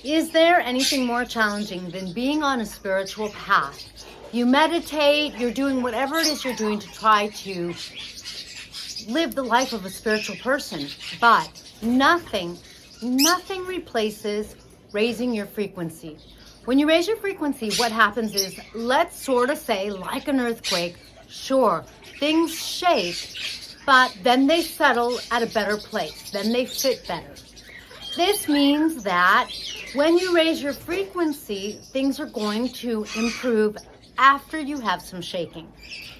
Is there anything more challenging than being on a spiritual path? You meditate, you're doing whatever it is you're doing to try to live the life of a spiritual person, but nothing replaces raising your frequency. When you raise your frequency, what happens is, let's sort of say, like an earthquake, sure, things shake, but then they settle at a better place, then they fit better. This means that when you raise your frequency, things are going to improve after you have some shaking.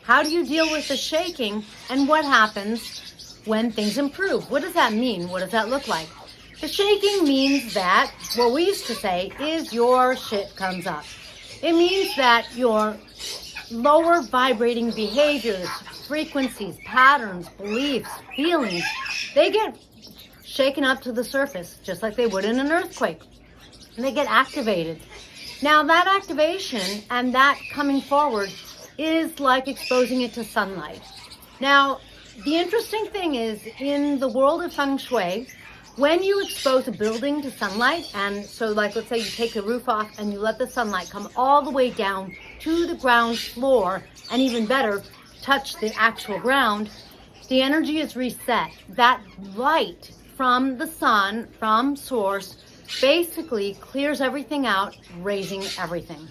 How do you deal with the shaking, and what happens when things improve? What does that mean? What does that look like? The shaking means that, what we used to say, is your shit comes up. It means that your lower vibrating behaviors, frequencies, patterns, beliefs, feelings, they get shaken up to the surface, just like they would in an earthquake. And they get activated. Now that activation and that coming forward is like exposing it to sunlight. Now, the interesting thing is, in the world of feng shui, when you expose a building to sunlight, and so like let's say you take the roof off and you let the sunlight come all the way down to the ground floor, and even better, touch the actual ground, the energy is reset. That light from the sun, from source, basically clears everything out, raising everything.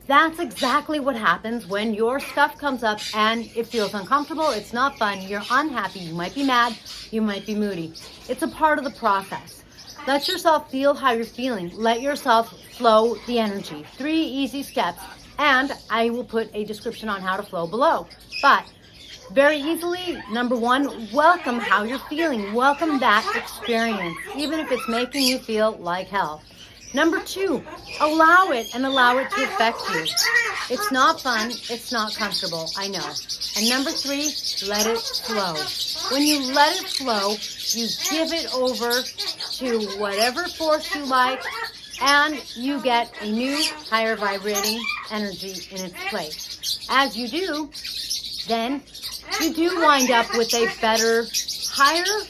That's exactly what happens when your stuff comes up and it feels uncomfortable, it's not fun, you're unhappy, you might be mad, you might be moody. It's a part of the process. Let yourself feel how you're feeling. Let yourself flow the energy. 3 easy steps, and I will put a description on how to flow below. But very easily, number 1, welcome how you're feeling. Welcome that experience, even if it's making you feel like hell. Number 2, allow it and allow it to affect you. It's not fun, it's not comfortable, I know. And number 3, let it flow. When you let it flow, you give it over to whatever force you like, and you get a new, higher vibrating energy in its place. As you do, then you do wind up with a better, higher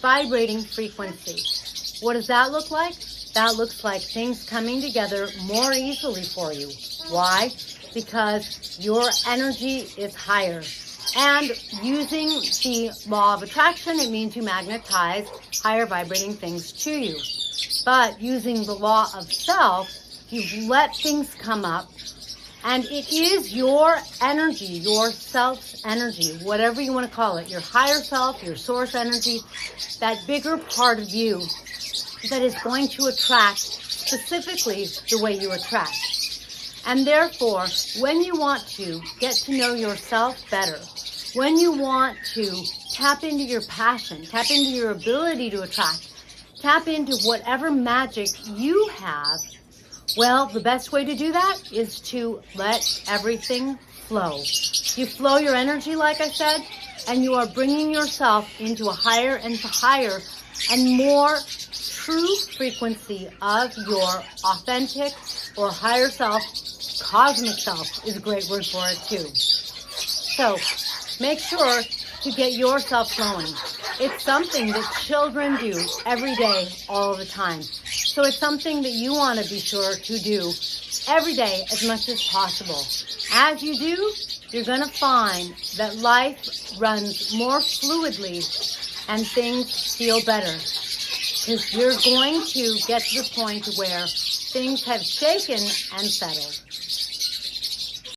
vibrating frequency. What does that look like? That looks like things coming together more easily for you. Why? Because your energy is higher. And using the law of attraction, it means you magnetize higher vibrating things to you. But using the law of self, you let things come up, and it is your energy, your self's energy, whatever you want to call it, your higher self, your source energy, that bigger part of you that is going to attract specifically the way you attract. And therefore, when you want to get to know yourself better, when you want to tap into your passion, tap into your ability to attract, tap into whatever magic you have, well, the best way to do that is to let everything flow. You flow your energy, like I said, and you are bringing yourself into a higher and higher and more true frequency of your authentic or higher self. Cosmic self is a great word for it too. So make sure to get yourself flowing. It's something that children do every day, all the time. So it's something that you want to be sure to do every day as much as possible. As you do, you're going to find that life runs more fluidly and things feel better. Because you're going to get to the point where things have shaken and settled.